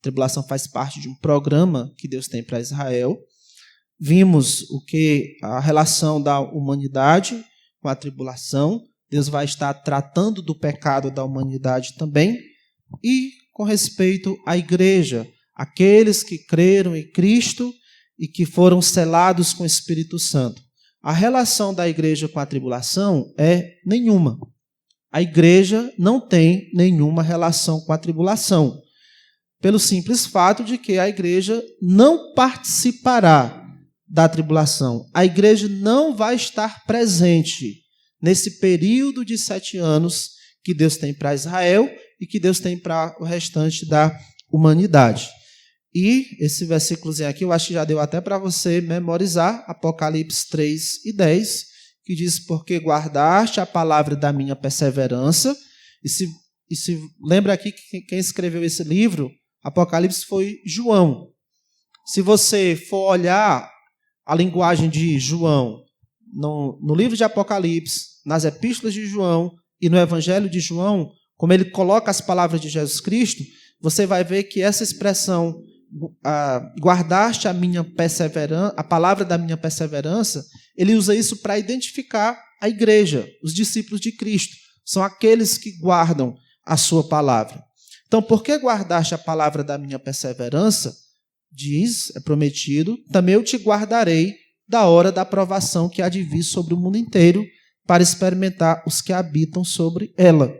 tribulação faz parte de um programa que Deus tem para Israel. Vimos a relação da humanidade com a tribulação. Deus vai estar tratando do pecado da humanidade também. E com respeito à igreja, aqueles que creram em Cristo e que foram selados com o Espírito Santo. A relação da igreja com a tribulação é nenhuma. A igreja não tem nenhuma relação com a tribulação, pelo simples fato de que a igreja não participará da tribulação. A igreja não vai estar presente nesse período de 7 anos que Deus tem para Israel e que Deus tem para o restante da humanidade. E esse versículozinho aqui, eu acho que já deu até para você memorizar, Apocalipse 3 e 10, que diz: porque guardaste a palavra da minha perseverança. E se lembra aqui que quem escreveu esse livro, Apocalipse, foi João. Se você for olhar a linguagem de João no livro de Apocalipse, nas epístolas de João e no Evangelho de João, como ele coloca as palavras de Jesus Cristo, você vai ver que essa expressão, guardaste a palavra da minha perseverança, ele usa isso para identificar a igreja, os discípulos de Cristo. São aqueles que guardam a sua palavra. Então, por que guardaste a palavra da minha perseverança? Diz, é prometido, também eu te guardarei da hora da provação que há de vir sobre o mundo inteiro, para experimentar os que habitam sobre ela.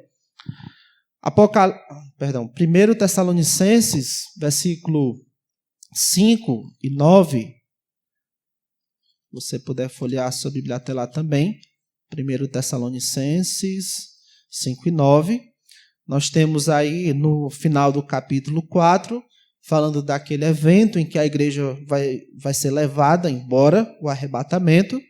1 Tessalonicenses, versículo 5 e 9, se você puder folhear a sua Bíblia até lá também. 1 Tessalonicenses, 5 e 9. Nós temos aí no final do capítulo 4, falando daquele evento em que a igreja vai ser levada embora, o arrebatamento.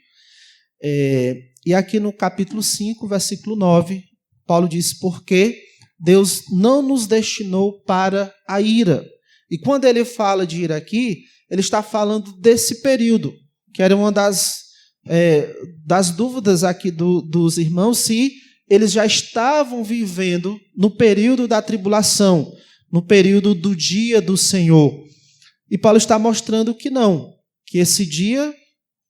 E aqui no capítulo 5, versículo 9, Paulo diz: porque Deus não nos destinou para a ira. E quando ele fala de ira aqui, ele está falando desse período, que era uma das dúvidas aqui dos irmãos, se eles já estavam vivendo no período da tribulação, no período do dia do Senhor. E Paulo está mostrando que não, que esse dia,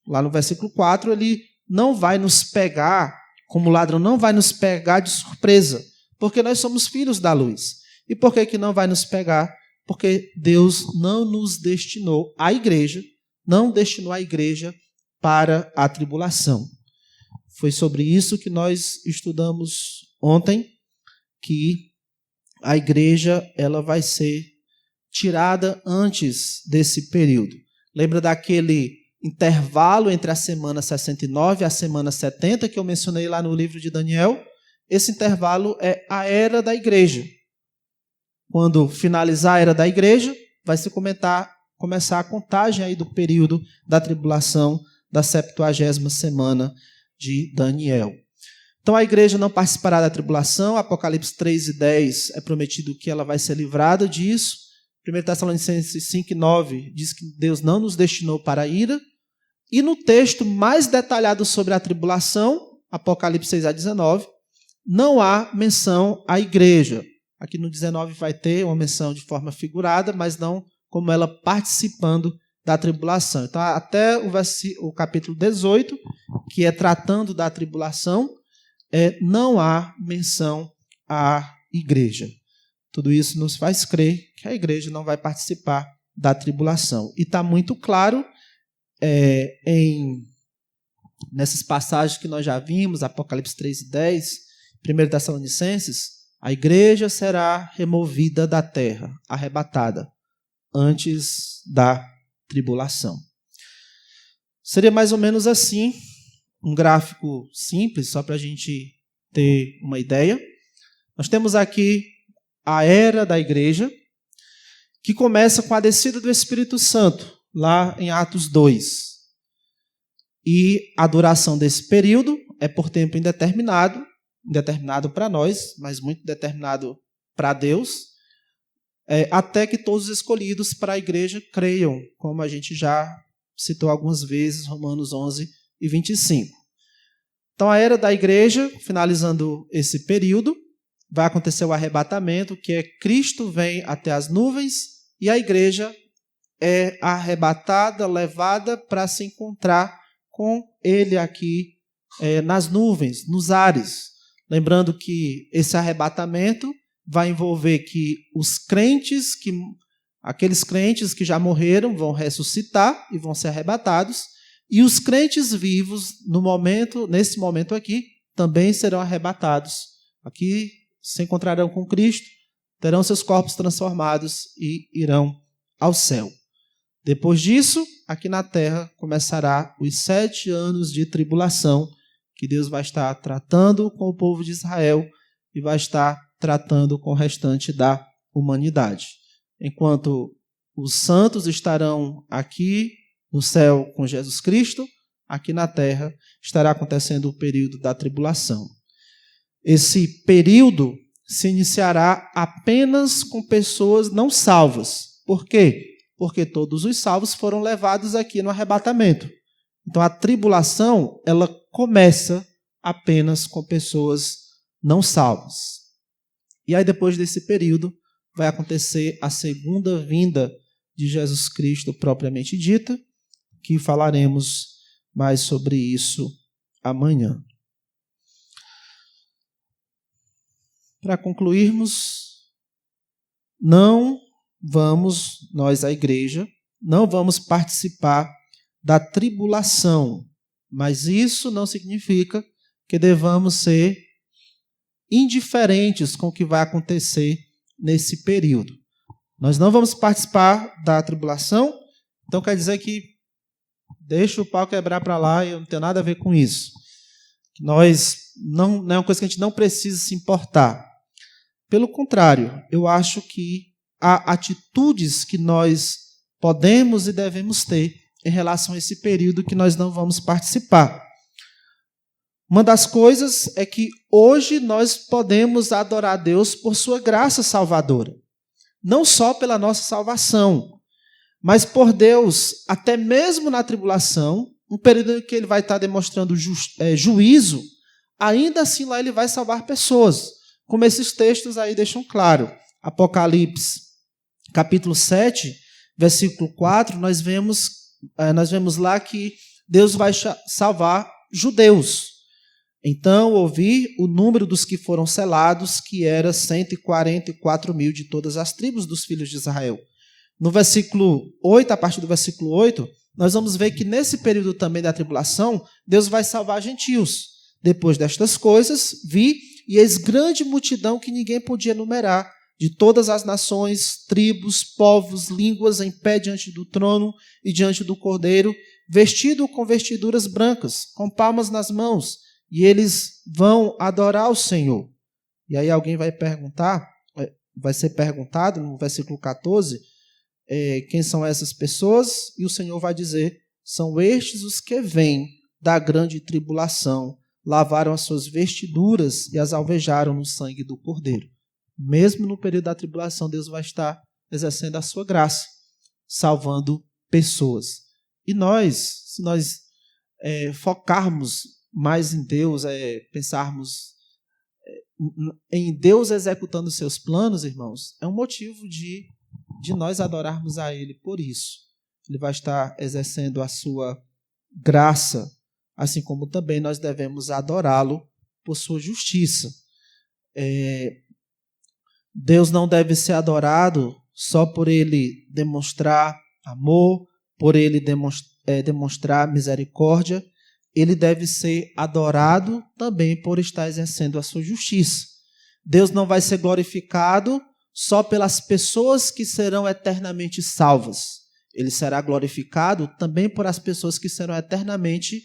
lá no versículo 4, ele não vai nos pegar, como ladrão, não vai nos pegar de surpresa, porque nós somos filhos da luz. E por que não vai nos pegar? Porque Deus não nos destinou à igreja, não destinou a igreja para a tribulação. Foi sobre isso que nós estudamos ontem, que a igreja ela vai ser tirada antes desse período. Lembra daquele intervalo entre a semana 69 e a semana 70, que eu mencionei lá no livro de Daniel? Esse intervalo é a era da igreja. Quando finalizar a era da igreja, vai se começar a contagem aí do período da tribulação da 70ª semana de Daniel. Então a igreja não participará da tribulação. Apocalipse 3 e 10 é prometido que ela vai ser livrada disso. 1 Tessalonicenses 5 e 9 diz que Deus não nos destinou para a ira. E no texto mais detalhado sobre a tribulação, Apocalipse 6 a 19, não há menção à igreja. Aqui no 19 vai ter uma menção de forma figurada, mas não como ela participando da tribulação. Então, até o capítulo 18, que é tratando da tribulação, não há menção à igreja. Tudo isso nos faz crer que a igreja não vai participar da tribulação. E está muito claro nessas passagens que nós já vimos, Apocalipse 3 e 10, 1 Tessalonicenses, a igreja será removida da terra, arrebatada, antes da tribulação. Seria mais ou menos assim, um gráfico simples, só para a gente ter uma ideia. Nós temos aqui a era da igreja, que começa com a descida do Espírito Santo, lá em Atos 2. E a duração desse período é por tempo indeterminado, indeterminado para nós, mas muito determinado para Deus, até que todos os escolhidos para a igreja creiam, como a gente já citou algumas vezes, Romanos 11 e 25. Então, a era da igreja, finalizando esse período, vai acontecer o arrebatamento, que é Cristo vem até as nuvens e a igreja é arrebatada, levada para se encontrar com ele aqui nas nuvens, nos ares. Lembrando que esse arrebatamento vai envolver que aqueles crentes que já morreram vão ressuscitar e vão ser arrebatados, e os crentes vivos, nesse momento aqui, também serão arrebatados. Aqui se encontrarão com Cristo, terão seus corpos transformados e irão ao céu. Depois disso, aqui na terra, começará os 7 anos de tribulação, que Deus vai estar tratando com o povo de Israel e vai estar tratando com o restante da humanidade. Enquanto os santos estarão aqui no céu com Jesus Cristo, aqui na terra estará acontecendo o período da tribulação. Esse período se iniciará apenas com pessoas não salvas. Por quê? Porque todos os salvos foram levados aqui no arrebatamento. Então, a tribulação, ela começa apenas com pessoas não salvas. E aí, depois desse período, vai acontecer a segunda vinda de Jesus Cristo propriamente dita, que falaremos mais sobre isso amanhã. Para concluirmos, nós, a igreja, não vamos participar da tribulação, mas isso não significa que devamos ser indiferentes com o que vai acontecer nesse período. Nós não vamos participar da tribulação, então quer dizer que deixa o pau quebrar para lá e eu não tenho nada a ver com isso. Nós não é uma coisa que a gente não precisa se importar. Pelo contrário, eu acho que há atitudes que nós podemos e devemos ter em relação a esse período que nós não vamos participar. Uma das coisas é que hoje nós podemos adorar a Deus por sua graça salvadora. Não só pela nossa salvação, mas por Deus, até mesmo na tribulação, um período em que Ele vai estar demonstrando juízo, ainda assim lá Ele vai salvar pessoas. Como esses textos aí deixam claro. Apocalipse, capítulo 7, versículo 4, nós vemos lá que Deus vai salvar judeus. Então, ouvi o número dos que foram selados, que era 144 mil de todas as tribos dos filhos de Israel. No versículo 8, a partir do versículo 8, nós vamos ver que nesse período também da tribulação, Deus vai salvar gentios. Depois destas coisas, vi, e eis grande multidão que ninguém podia numerar, de todas as nações, tribos, povos, línguas, em pé diante do trono e diante do Cordeiro, vestido com vestiduras brancas, com palmas nas mãos, e eles vão adorar o Senhor. E aí alguém vai ser perguntado no versículo 14, quem são essas pessoas? E o Senhor vai dizer, são estes os que vêm da grande tribulação, lavaram as suas vestiduras e as alvejaram no sangue do Cordeiro. Mesmo no período da tribulação, Deus vai estar exercendo a sua graça, salvando pessoas. E nós, se nós focarmos mais em Deus, pensarmos em Deus executando seus planos, irmãos, é um motivo de nós adorarmos a Ele por isso. Ele vai estar exercendo a sua graça, assim como também nós devemos adorá-lo por sua justiça. Deus não deve ser adorado só por Ele demonstrar amor, por Ele demonstrar misericórdia. Ele deve ser adorado também por estar exercendo a sua justiça. Deus não vai ser glorificado só pelas pessoas que serão eternamente salvas. Ele será glorificado também por as pessoas que serão eternamente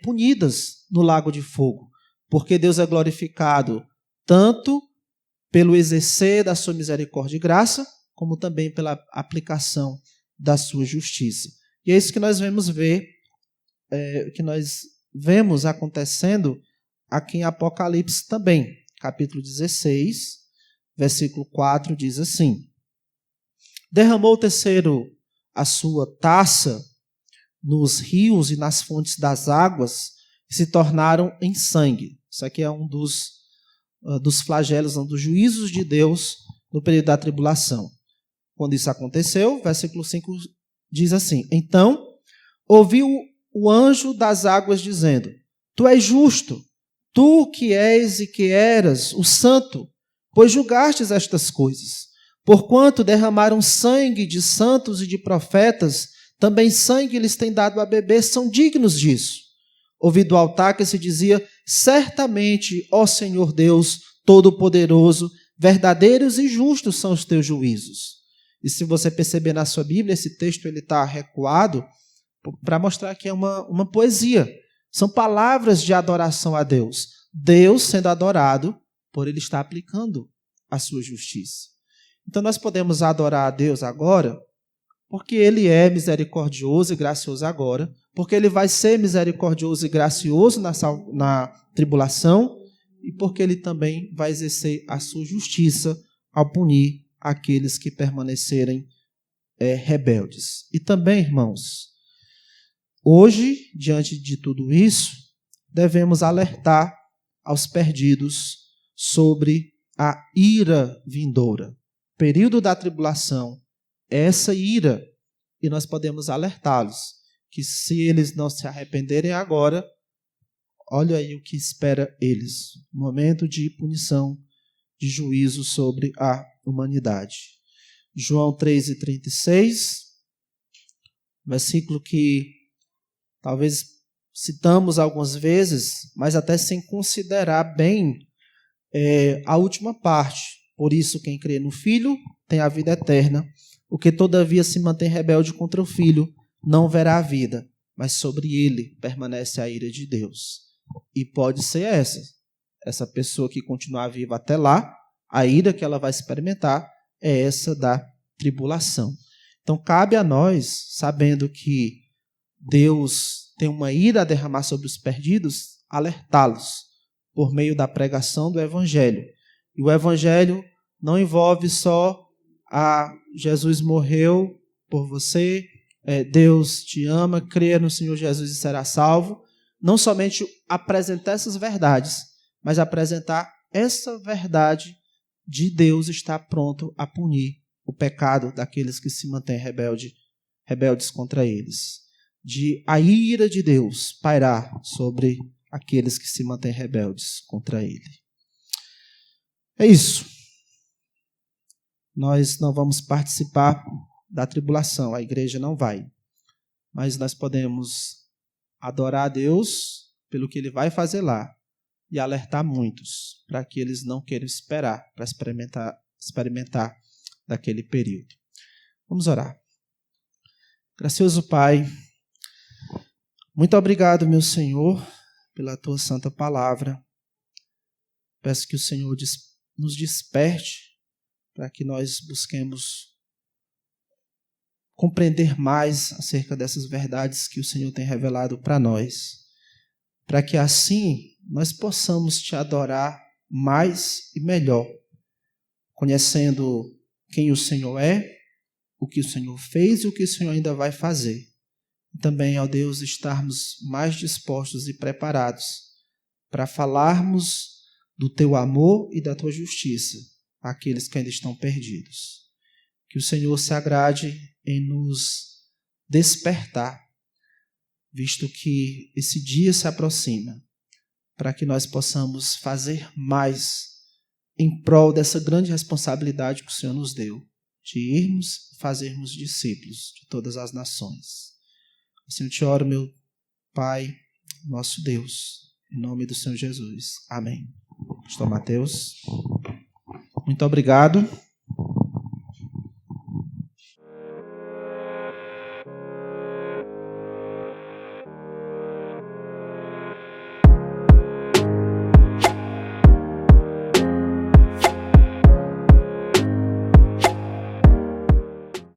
punidas no lago de fogo. Porque Deus é glorificado tanto pelo exercer da sua misericórdia e graça, como também pela aplicação da sua justiça. E é isso que nós vemos acontecendo aqui em Apocalipse também. Capítulo 16, versículo 4 diz assim: derramou o terceiro a sua taça nos rios e nas fontes das águas, que se tornaram em sangue. Isso aqui é um dos flagelos, um dos juízos de Deus no período da tribulação. Quando isso aconteceu, versículo 5 diz assim: então ouviu o anjo das águas dizendo: tu és justo, tu que és e que eras o santo, pois julgastes estas coisas. Porquanto derramaram sangue de santos e de profetas, também sangue lhes tem dado a beber, são dignos disso. Ouvi do altar que se dizia: certamente, ó Senhor Deus Todo-Poderoso, verdadeiros e justos são os teus juízos. E se você perceber na sua Bíblia, esse texto está recuado para mostrar que é uma poesia. São palavras de adoração a Deus. Deus sendo adorado por Ele estar aplicando a sua justiça. Então nós podemos adorar a Deus agora porque Ele é misericordioso e gracioso agora, porque Ele vai ser misericordioso e gracioso na tribulação e porque Ele também vai exercer a sua justiça ao punir aqueles que permanecerem rebeldes. E também, irmãos, hoje, diante de tudo isso, devemos alertar aos perdidos sobre a ira vindoura. Período da tribulação, essa ira, e nós podemos alertá-los que se eles não se arrependerem agora, olha aí o que espera eles, momento de punição, de juízo sobre a humanidade. João 3:36, versículo que talvez citamos algumas vezes, mas até sem considerar bem a última parte. Por isso, quem crê no Filho tem a vida eterna. O que todavia se mantém rebelde contra o Filho não verá a vida, mas sobre ele permanece a ira de Deus. E pode ser essa pessoa que continuar viva até lá, a ira que ela vai experimentar é essa da tribulação. Então, cabe a nós, sabendo que Deus tem uma ira a derramar sobre os perdidos, alertá-los por meio da pregação do Evangelho. E o Evangelho não envolve só Jesus morreu por você, Deus te ama, crê no Senhor Jesus e será salvo. Não somente apresentar essas verdades, mas apresentar essa verdade de Deus estar pronto a punir o pecado daqueles que se mantêm rebeldes contra eles. De a ira de Deus pairar sobre aqueles que se mantêm rebeldes contra ele. É isso. Nós não vamos participar da tribulação, a igreja não vai. Mas nós podemos adorar a Deus pelo que ele vai fazer lá e alertar muitos para que eles não queiram esperar para experimentar daquele período. Vamos orar. Gracioso Pai, muito obrigado, meu Senhor, pela tua santa palavra. Peço que o Senhor nos desperte para que nós busquemos compreender mais acerca dessas verdades que o Senhor tem revelado para nós, para que assim nós possamos te adorar mais e melhor, conhecendo quem o Senhor é, o que o Senhor fez e o que o Senhor ainda vai fazer. E também, ó Deus, estarmos mais dispostos e preparados para falarmos do teu amor e da tua justiça àqueles que ainda estão perdidos. Que o Senhor se agrade em nos despertar, visto que esse dia se aproxima, para que nós possamos fazer mais em prol dessa grande responsabilidade que o Senhor nos deu, de irmos fazermos discípulos de todas as nações. Assim eu te oro, meu Pai, nosso Deus, em nome do Senhor Jesus. Amém. Pastor Mateus, muito obrigado.